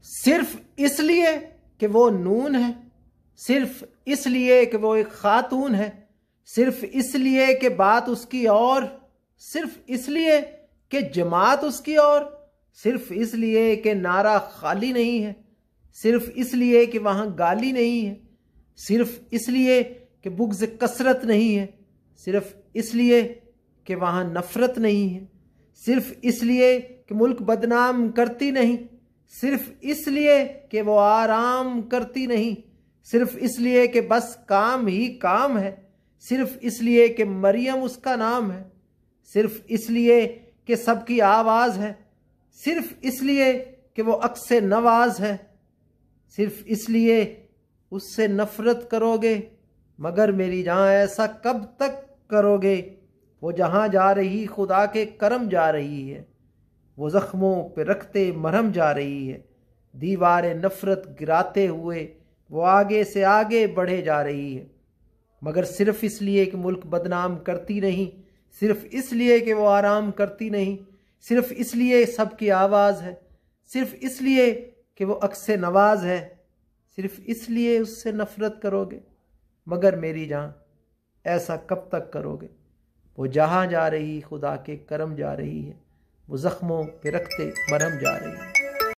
सिर्फ इसलिए कि वो नून है, सिर्फ इसलिए कि वो एक खातून है, सिर्फ इसलिए कि बात उसकी और, सिर्फ इसलिए कि जमात उसकी और, सिर्फ इसलिए कि नारा खाली नहीं है, सिर्फ इसलिए कि वहाँ गाली नहीं है, सिर्फ इसलिए कि बुग़्ज़ कसरत नहीं है, सिर्फ इसलिए कि वहाँ नफ़रत नहीं है, सिर्फ इसलिए कि मुल्क बदनाम करती नहीं, सिर्फ इसलिए कि वो आराम करती नहीं, सिर्फ इसलिए कि बस काम ही काम है, सिर्फ इसलिए कि मरियम उसका नाम है, सिर्फ इसलिए कि सबकी आवाज़ है, सिर्फ इसलिए कि वो अक्से नवाज है, सिर्फ इसलिए उससे नफ़रत करोगे। मगर मेरी जान ऐसा कब तक करोगे? वो जहाँ जा रही खुदा के करम जा रही है, वो ज़ख्मों पे रखते मरहम जा रही है, दीवार नफ़रत गिराते हुए वो आगे से आगे बढ़े जा रही है। मगर सिर्फ इसलिए कि मुल्क बदनाम करती नहीं, सिर्फ इसलिए कि वो आराम करती नहीं, सिर्फ इसलिए सबकी आवाज़ है, सिर्फ इसलिए कि वो अक्से नवाज है, सिर्फ इसलिए उससे नफ़रत करोगे। मगर मेरी जान ऐसा कब तक करोगे? वो जहाँ जा रही खुदा के करम जा रही है, वो ज़ख्मों पे रखते मरहम जा रही है।